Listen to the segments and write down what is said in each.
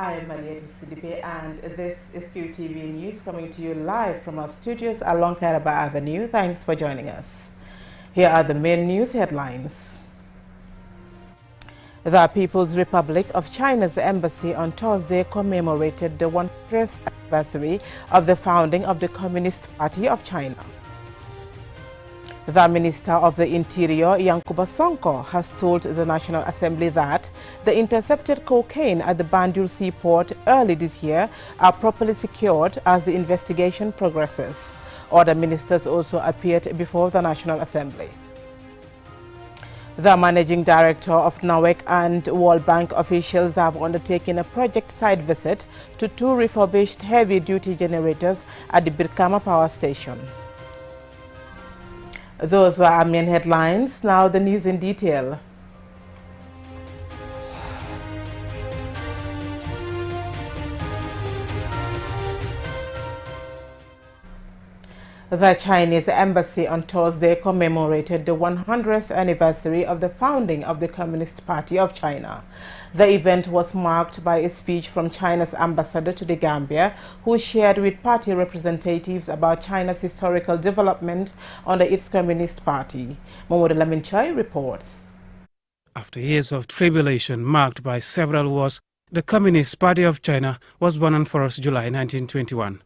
I am Maria Sidibe, and this is Qtv News coming to you live from our studios along Caraba Avenue. Thanks for joining us. Here are the main news headlines. The People's Republic of China's embassy on Thursday commemorated the 100th anniversary of the founding of the Communist Party of China. The Minister of the Interior, Yankuba Sonko, has told the National Assembly that the intercepted cocaine at the Banjul seaport early this year are properly secured as the investigation progresses. Other ministers also appeared before the National Assembly. The Managing Director of NAWEC and World Bank officials have undertaken a project site visit to 2 refurbished heavy-duty generators at the Birkama Power Station. Those were our main headlines. Now the news in detail. The Chinese embassy on Thursday commemorated the 100th anniversary of the founding of the Communist Party of China. The event was marked by a speech from China's ambassador to the Gambia, who shared with party representatives about China's historical development under its Communist Party. Momodu Laminchai reports. After years of tribulation marked by several wars, the Communist Party of China was born on 1st July 1921.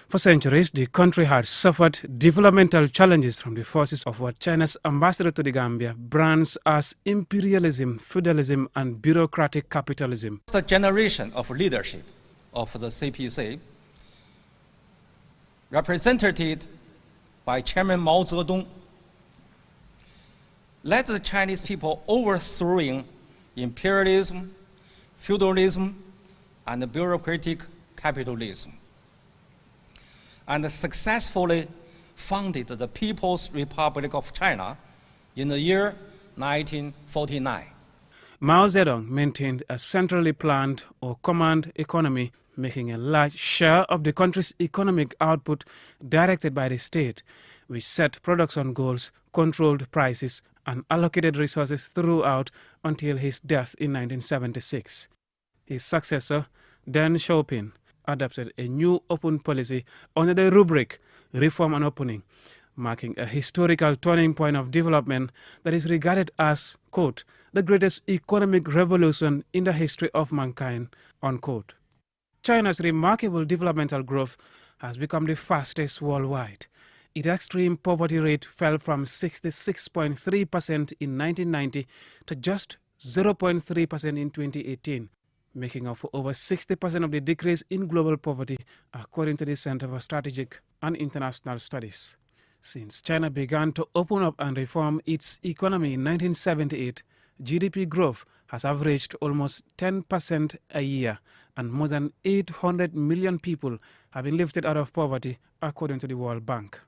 For centuries, the country had suffered developmental challenges from the forces of what China's ambassador to the Gambia brands as imperialism, feudalism, and bureaucratic capitalism. The generation of leadership of the CPC, represented by Chairman Mao Zedong, led the Chinese people overthrowing imperialism, feudalism, and bureaucratic capitalism, and successfully founded the People's Republic of China in the year 1949. Mao Zedong maintained a centrally planned or command economy, making a large share of the country's economic output directed by the state, which set production goals, controlled prices, and allocated resources throughout until his death in 1976. His successor, Deng Xiaoping, adopted a new open policy under the rubric Reform and Opening, marking a historical turning point of development that is regarded as, quote, the greatest economic revolution in the history of mankind, unquote. China's remarkable developmental growth has become the fastest worldwide. Its extreme poverty rate fell from 66.3% in 1990 to just 0.3% in 2018. Making up for over 60% of the decrease in global poverty, according to the Center for Strategic and International Studies. Since China began to open up and reform its economy in 1978, GDP growth has averaged almost 10% a year, and more than 800 million people have been lifted out of poverty, according to the World Bank.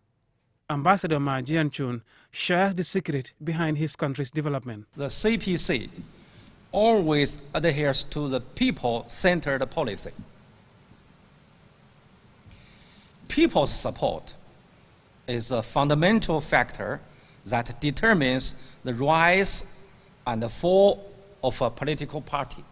Ambassador Ma Jianchun shares the secret behind his country's development. The CPC always adheres to the people-centered policy. People's support is the fundamental factor that determines the rise and the fall of a political party.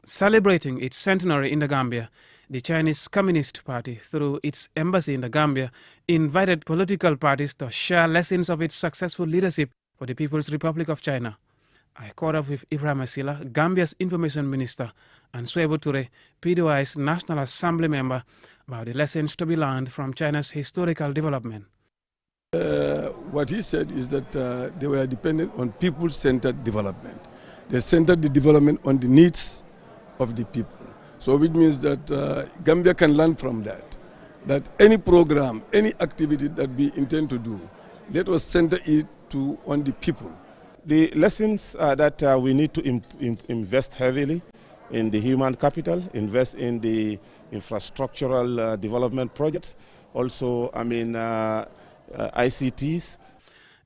Celebrating its centenary in the Gambia, the Chinese Communist Party, through its embassy in the Gambia, invited political parties to share lessons of its successful leadership for the People's Republic of China. I caught up with Ibrahim Asila, Gambia's Information Minister, and Suebo Ture, PDOI's National Assembly member, about the lessons to be learned from China's historical development. What he said is that they were dependent on people-centered development. They centered the development on the needs of the people. So which means that Gambia can learn from that any program, any activity that we intend to do, let us center it on the people. The lessons are that we need to invest heavily in the human capital, invest in the infrastructural development projects, also, ICTs.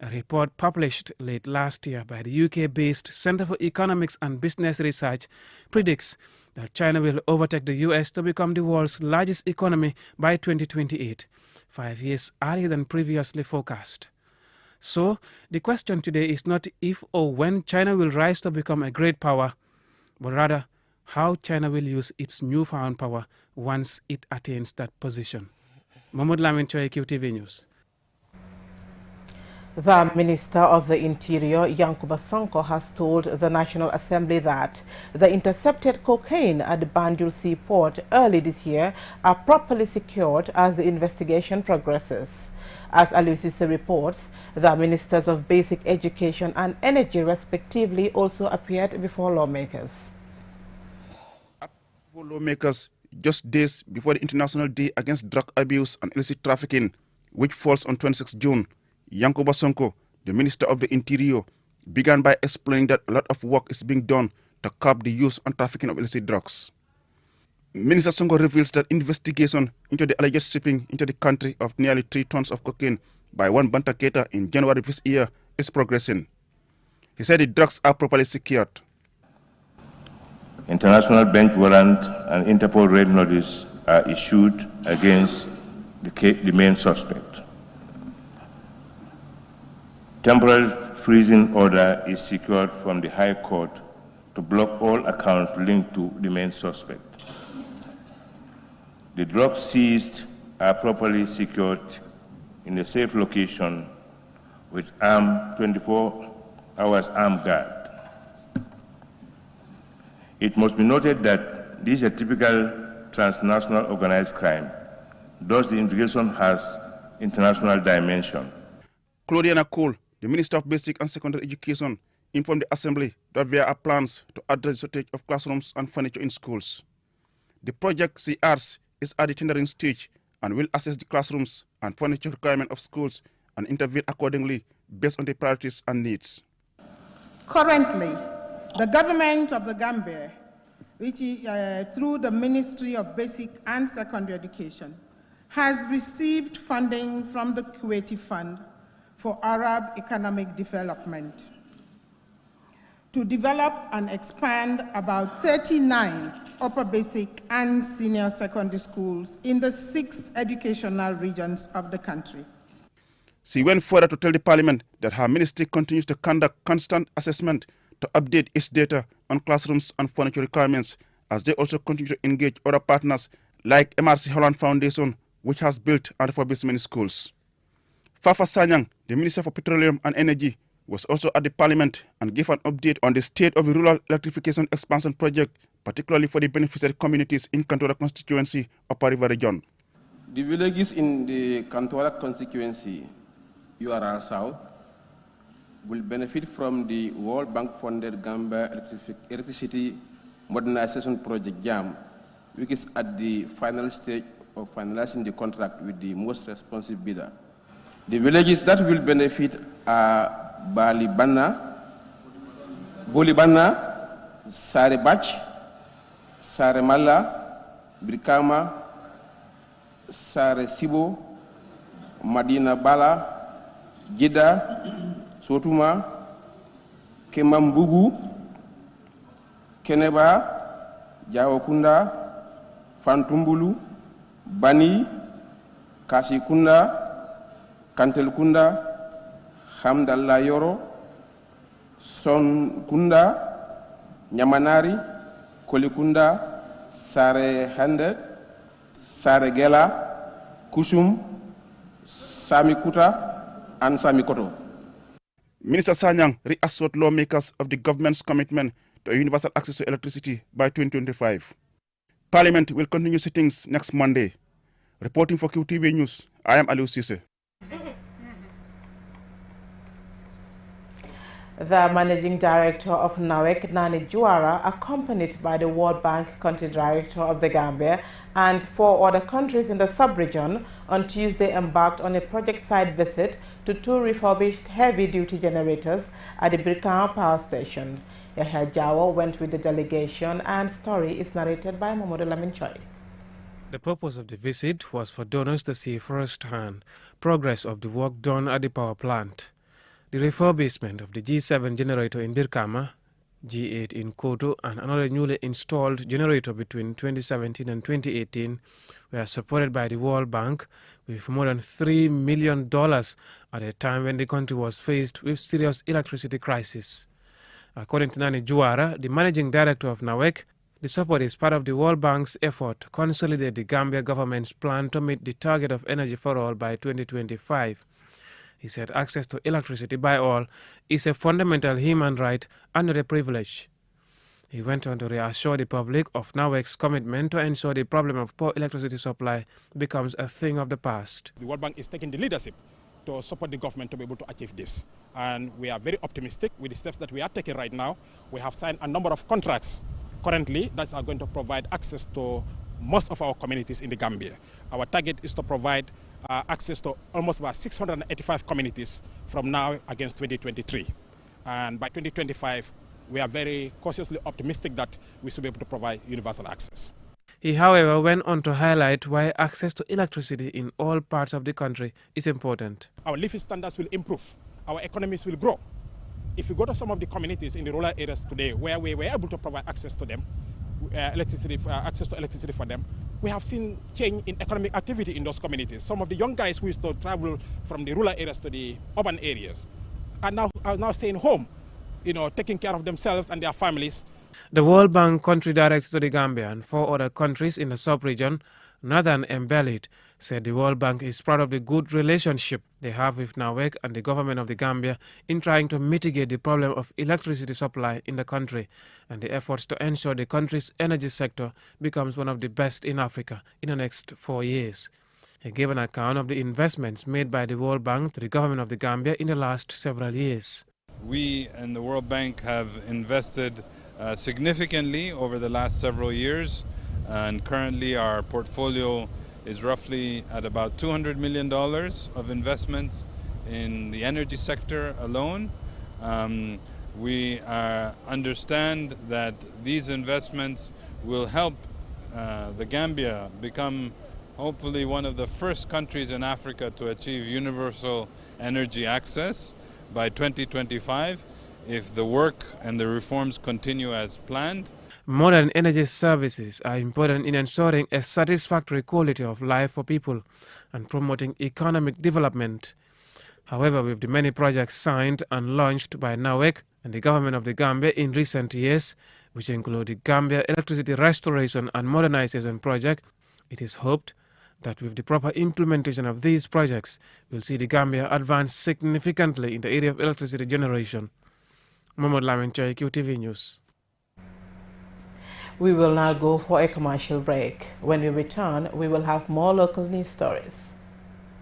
A report published late last year by the UK-based Center for Economics and Business Research predicts that China will overtake the US to become the world's largest economy by 2028, 5 years earlier than previously forecast. So, the question today is not if or when China will rise to become a great power, but rather how China will use its newfound power once it attains that position. Mahmoud Lamin Choi, Qtv News. The Minister of the Interior, Yankuba Sonko, has told the National Assembly that the intercepted cocaine at the Banjul seaport early this year are properly secured as the investigation progresses. As Alusisa reports, the Ministers of Basic Education and Energy respectively also appeared before lawmakers. Lawmakers just days before the International Day Against Drug Abuse and Illicit Trafficking, which falls on 26 June, Yankuba Sonko, the Minister of the Interior, began by explaining that a lot of work is being done to curb the use and trafficking of illicit drugs. Minister Sonko reveals that investigation into the alleged shipping into the country of nearly 3 tons of cocaine by one Bantaketa in January this year is progressing. He said the drugs are properly secured. International bench warrant and Interpol red notice are issued against the main suspect. Temporary freezing order is secured from the High Court to block all accounts linked to the main suspect. The drugs seized are properly secured in a safe location with armed 24 hours armed guard. It must be noted that this is a typical transnational organized crime, thus the investigation has international dimension. Claudiana Cole, the Minister of Basic and Secondary Education, informed the Assembly that there are plans to address the shortage of classrooms and furniture in schools. The project CRs is at the tendering stage and will assess the classrooms and furniture requirement of schools and intervene accordingly based on the priorities and needs. Currently, the government of the Gambia, which through the Ministry of Basic and Secondary Education, has received funding from the Qtv Fund for Arab Economic Development to develop and expand about 39 upper basic and senior secondary schools in the 6 educational regions of the country. She went further to tell the Parliament that her ministry continues to conduct constant assessment to update its data on classrooms and furniture requirements, as they also continue to engage other partners like MRC Holland Foundation, which has built and refurbished many schools. Fafa Sanyang, the Minister for Petroleum and Energy, was also at the Parliament and gave an update on the state of the rural electrification expansion project, particularly for the beneficiary communities in Kantora constituency, Upper River region. The villages in the Kantora constituency, URR South, will benefit from the World Bank funded Gambia Electricity Modernization Project JAM, which is at the final stage of finalizing the contract with the most responsive bidder. The villages that will benefit are Bolibana, Sare Bach, Sare Mala, Brikama, Sare Sibo, Madina Bala, Jida, Sotuma, Kemambugu, Keneba, Jawokunda, Fantumbulu, Bani, Kasikunda, Kantelkunda, Hamdallah Yoro, Son Kunda, Nyamanari, Kolikunda, Sare Hande, Sare Gela, Kusum, Samikuta, and Samikoto. Minister Sanyang reassured lawmakers of the government's commitment to universal access to electricity by 2025. Parliament will continue sittings next Monday. Reporting for Qtv News, I am Aliou Cisse. The Managing Director of NAWEC, Nani Juara, accompanied by the World Bank Country Director of the Gambia and 4 other countries in the sub-region, on Tuesday embarked on a project site visit to 2 refurbished heavy-duty generators at the Brikama Power Station. Yahya Jawo went with the delegation, and story is narrated by Mamadou Lamin Choi. The purpose of the visit was for donors to see firsthand progress of the work done at the power plant. The refurbishment of the G7 generator in Birkama, G8 in Koto, and another newly installed generator between 2017 and 2018 were supported by the World Bank with more than $3 million at a time when the country was faced with serious electricity crisis. According to Nani Juara, the managing director of NAWEC, The support is part of the World Bank's effort to consolidate the Gambia government's plan to meet the target of energy for all by 2025. He said access to electricity by all is a fundamental human right and not a privilege. He went on to reassure the public of NAWEC's commitment to ensure the problem of poor electricity supply becomes a thing of the past. The World Bank is taking the leadership to support the government to be able to achieve this. And we are very optimistic with the steps that we are taking right now. We have signed a number of contracts currently that are going to provide access to most of our communities in the Gambia. Our target is to provide access to almost about 685 communities from now against 2023. And by 2025, we are very cautiously optimistic that we should be able to provide universal access. He, however, went on to highlight why access to electricity in all parts of the country is important. Our living standards will improve. Our economies will grow. If you go to some of the communities in the rural areas today where we were able to provide access to them, access to electricity for them, we have seen change in economic activity in those communities. Some of the young guys who used to travel from the rural areas to the urban areas are now staying home, taking care of themselves and their families. The World Bank country director to the Gambia and 4 other countries in the sub-region, Nathan Embellit, said the World Bank is proud of the good relationship they have with NAWEC and the government of the Gambia in trying to mitigate the problem of electricity supply in the country and the efforts to ensure the country's energy sector becomes one of the best in Africa in the next 4 years. He gave an account of the investments made by the World Bank to the government of the Gambia in the last several years. We and the World Bank have invested significantly over the last several years, and currently our portfolio is roughly at about $200 million of investments in the energy sector alone. We understand that these investments will help the Gambia become hopefully one of the first countries in Africa to achieve universal energy access by 2025 if the work and the reforms continue as planned. Modern energy services are important in ensuring a satisfactory quality of life for people and promoting economic development. However, with the many projects signed and launched by NAWEC and the government of the Gambia in recent years, which include the Gambia Electricity Restoration and Modernization Project, it is hoped that with the proper implementation of these projects, we'll see the Gambia advance significantly in the area of electricity generation. Mohamed Lamin Choi, Qtv News. We will now go for a commercial break. When we return, we will have more local news stories.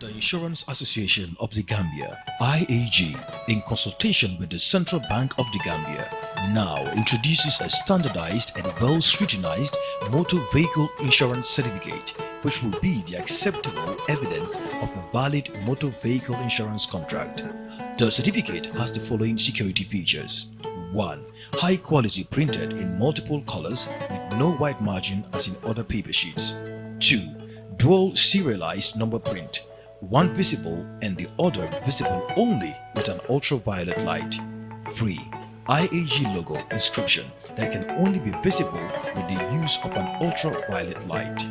The Insurance Association of the Gambia, IAG, in consultation with the Central Bank of the Gambia, now introduces a standardized and well-scrutinized motor vehicle insurance certificate, which will be the acceptable evidence of a valid motor vehicle insurance contract. The certificate has the following security features. 1. High quality printed in multiple colors with no white margin as in other paper sheets. 2. Dual serialized number print, one visible and the other visible only with an ultraviolet light. 3. IAG logo inscription that can only be visible with the use of an ultraviolet light.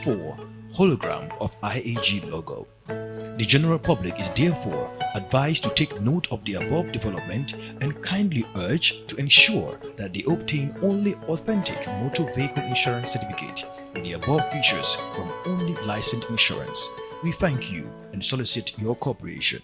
4. Hologram of IAG logo. The general public is therefore advised to take note of the above development and kindly urged to ensure that they obtain only authentic motor vehicle insurance certificate with the above features from only licensed insurance. We thank you and solicit your cooperation.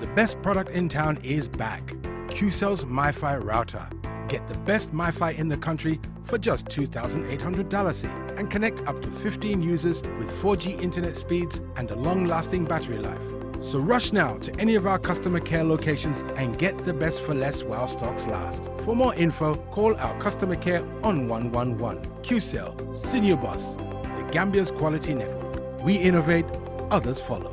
The best product in town is back. QCell's MiFi router. Get the best MiFi in the country for just $2,800 and connect up to 15 users with 4G internet speeds and a long-lasting battery life. So rush now to any of our customer care locations and get the best for less while stocks last. For more info, call our customer care on 111. QCell, Senior Boss, the Gambia's quality network. We innovate, others follow.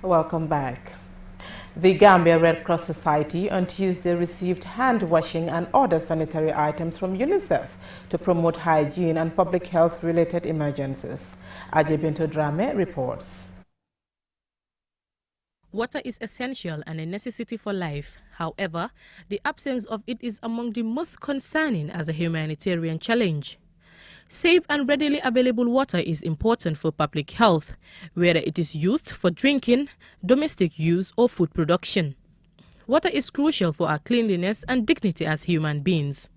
Welcome back. The Gambia Red Cross Society on Tuesday received hand washing and other sanitary items from UNICEF to promote hygiene and public health related emergencies. Ajay Binto Drame reports. Water is essential and a necessity for life. However, the absence of it is among the most concerning as a humanitarian challenge. Safe and readily available water is important for public health, whether it is used for drinking, domestic use, or food production. Water is crucial for our cleanliness and dignity as human beings.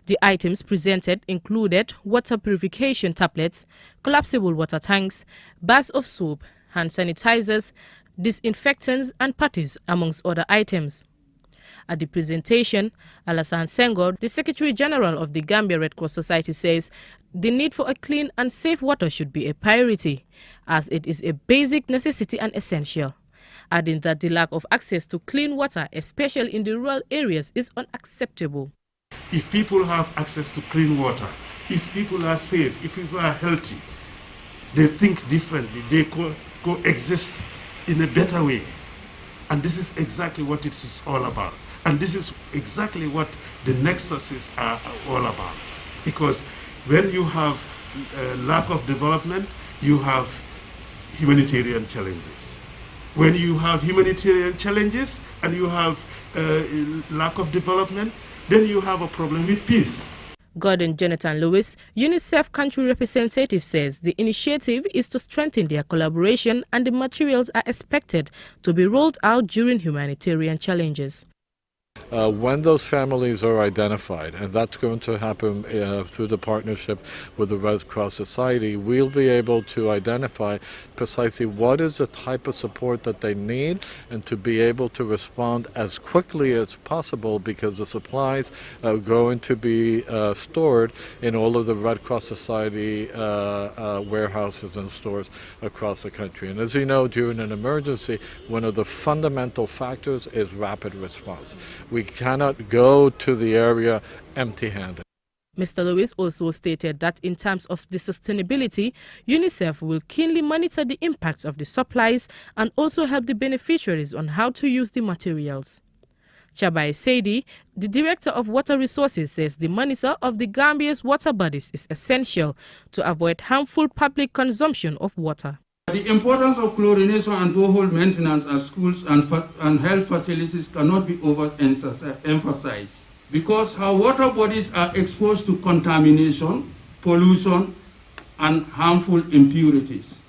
The items presented included water purification tablets, collapsible water tanks, bars of soap, hand sanitizers, disinfectants, and patties, amongst other items. At the presentation, Alassane Senghor, the Secretary General of the Gambia Red Cross Society, says the need for a clean and safe water should be a priority, as it is a basic necessity and essential, adding that the lack of access to clean water, especially in the rural areas, is unacceptable. If people have access to clean water, if people are safe, if people are healthy, they think differently, they coexist in a better way. And this is exactly what it is all about. And this is exactly what the nexuses are all about. Because when you have lack of development, you have humanitarian challenges. When you have humanitarian challenges and you have lack of development, then you have a problem with peace. Gordon Jonathan Lewis, UNICEF country representative, says the initiative is to strengthen their collaboration and the materials are expected to be rolled out during humanitarian challenges. When those families are identified, and that's going to happen through the partnership with the Red Cross Society, we'll be able to identify precisely what is the type of support that they need and to be able to respond as quickly as possible, because the supplies are going to be stored in all of the Red Cross Society warehouses and stores across the country. And as you know, during an emergency, one of the fundamental factors is rapid response. We cannot go to the area empty-handed. Mr. Lewis also stated that in terms of the sustainability, UNICEF will keenly monitor the impacts of the supplies and also help the beneficiaries on how to use the materials. Chabai Seidi, the Director of Water Resources, says the monitor of the Gambia's water bodies is essential to avoid harmful public consumption of water. The importance of chlorination and borehole maintenance at schools and health facilities cannot be overemphasized, because our water bodies are exposed to contamination, pollution, and harmful impurities.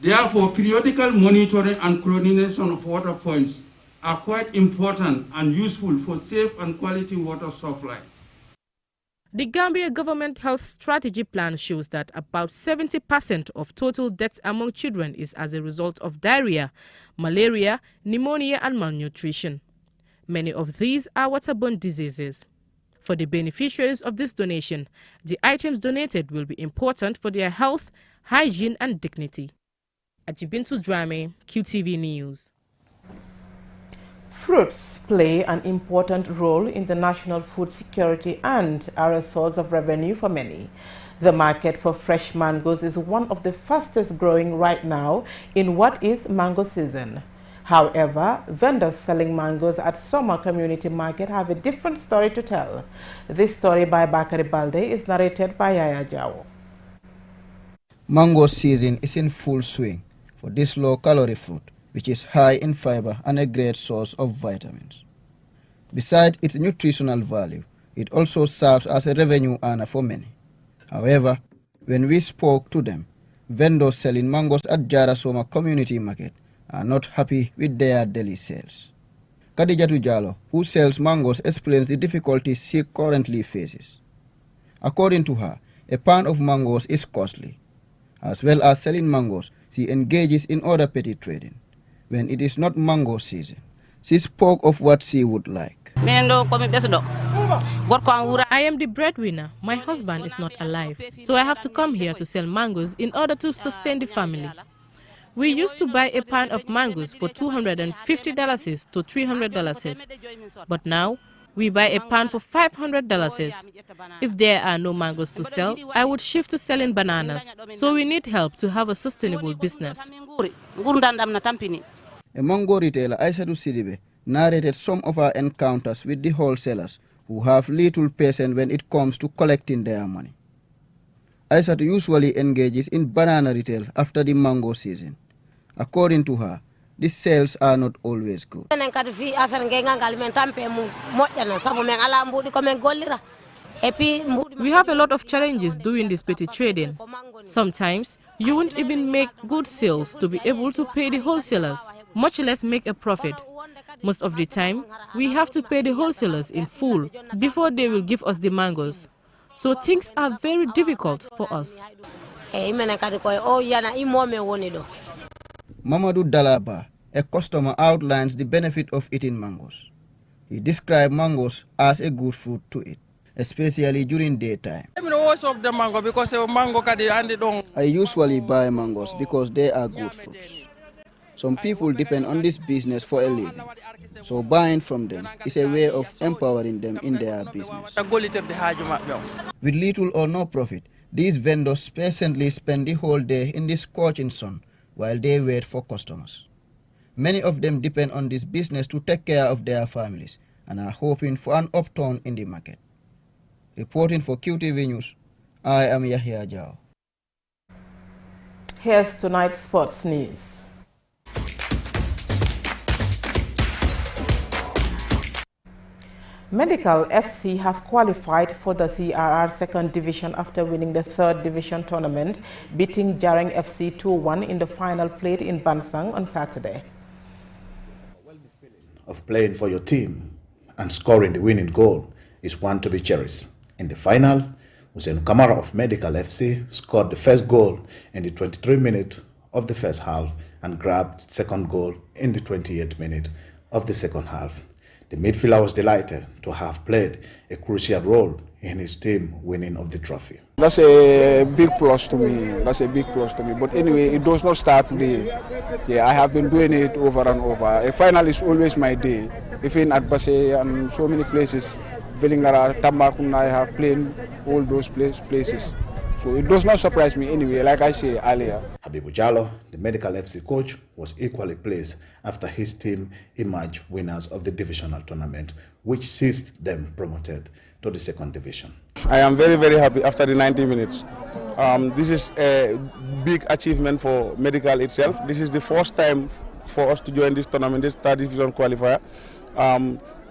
Therefore, periodical monitoring and chlorination of water points are quite important and useful for safe and quality water supply. The Gambia Government Health Strategy Plan shows that about 70% of total deaths among children is as a result of diarrhea, malaria, pneumonia, and malnutrition. Many of these are waterborne diseases. For the beneficiaries of this donation, the items donated will be important for their health, hygiene, and dignity. Ajibintu Drame, QTV News. Fruits play an important role in the national food security and are a source of revenue for many. The market for fresh mangoes is one of the fastest growing right now in what is mango season. However, vendors selling mangoes at Soma Community Market have a different story to tell. This story by Bakari Balde is narrated by Yaya Jao. Mango season is in full swing for this low-calorie fruit, which is high in fiber and a great source of vitamins. Besides its nutritional value, it also serves as a revenue earner for many. However, when we spoke to them, vendors selling mangoes at Jara Soma Community Market are not happy with their daily sales. Khadijatu Jallo, who sells mangoes, explains the difficulties she currently faces. According to her, a pound of mangoes is costly. As well as selling mangoes, she engages in other petty trading. When it is not mango season, she spoke of what she would like. I am the breadwinner. My husband is not alive, so I have to come here to sell mangoes in order to sustain the family. We used to buy a pound of mangoes for $250 to $300, but now we buy a pound for $500. If there are no mangoes to sell, I would shift to selling bananas, so we need help to have a sustainable business. A mango retailer, Aissatou Sidibe, narrated some of her encounters with the wholesalers who have little patience when it comes to collecting their money. Aissatou usually engages in banana retail after the mango season. According to her, the sales are not always good. We have a lot of challenges doing this petty trading. Sometimes, you won't even make good sales to be able to pay the wholesalers, much less make a profit. Most of the time, we have to pay the wholesalers in full before they will give us the mangoes. So things are very difficult for us. Mamadou Dalaba, a customer, outlines the benefit of eating mangoes. He described mangoes as a good fruit to eat, especially during daytime. I usually buy mangoes because they are good fruits. Some people depend on this business for a living, so buying from them is a way of empowering them in their business. With little or no profit, these vendors patiently spend the whole day in the scorching sun while they wait for customers. Many of them depend on this business to take care of their families and are hoping for an upturn in the market. Reporting for QTV News, I am Yahya Jao. Here's tonight's sports news. Medical FC have qualified for the CRR second division after winning the third division tournament, beating Jarang FC 2-1 in the final played in Bansang on Saturday. Of playing for your team and scoring the winning goal is one to be cherished. In the final, Hussein Kamara of Medical FC scored the first goal in the 23rd minute of the first half and grabbed second goal in the 28th minute of the second half. The midfielder was delighted to have played a crucial role in his team winning of the trophy. That's a big plus to me. That's a big plus to me. But anyway, it does not start today. Yeah, I have been doing it over and over. A final is always my day. Even at Basse and so many places, Velingara, Tambacounda, I have played all those places. So it does not surprise me anyway, like I say earlier. Habibu Jallo, the Medical FC coach, was equally pleased after his team emerged winners of the divisional tournament, which sees them promoted to the second division. I am very, very happy after the 90 minutes. This is a big achievement for Medical itself. This is the first time for us to join this tournament, this third division qualifier.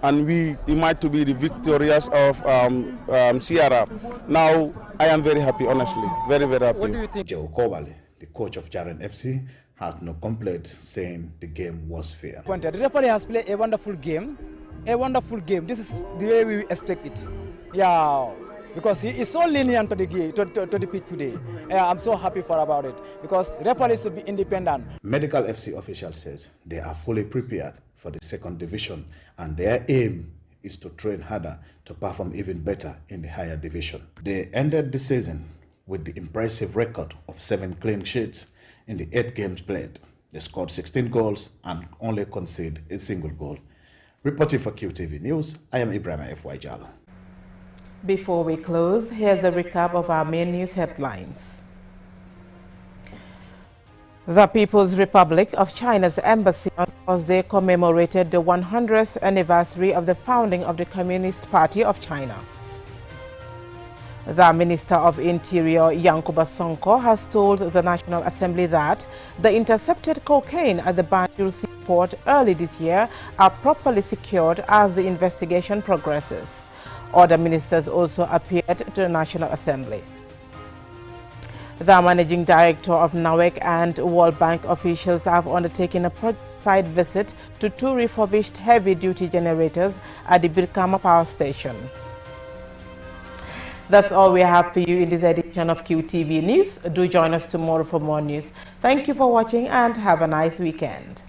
And we emerged to be the victorious of CRR. Now, I am very happy, honestly. Very, very happy. What do you think? Joe Kobale, the coach of Jaren FC, has no complaint, saying the game was fair. The referee has played a wonderful game. A wonderful game. This is the way we expect it. Yeah, because he is so lenient to the pitch today. I'm so happy about it because referees should be independent. Medical FC official says they are fully prepared for the second division and their aim is to train harder to perform even better in the higher division. They ended the season with the impressive record of 7 clean sheets in the 8 games played. They scored 16 goals and only conceded a single goal. Reporting for QTV News, I am Ibrahim F.Y. Jallo. Before we close, here's a recap of our main news headlines. The People's Republic of China's embassy on Thursday commemorated the 100th anniversary of the founding of the Communist Party of China. The Minister of Interior, Yankuba Sonko, has told the National Assembly that the intercepted cocaine at the Banjul seaport early this year are properly secured as the investigation progresses. Other ministers also appeared to the National Assembly. The Managing Director of NAWEC and World Bank officials have undertaken a site visit to 2 refurbished heavy-duty generators at the Birkama Power Station. That's all we have for you in this edition of QTV News. Do join us tomorrow for more news. Thank you for watching and have a nice weekend.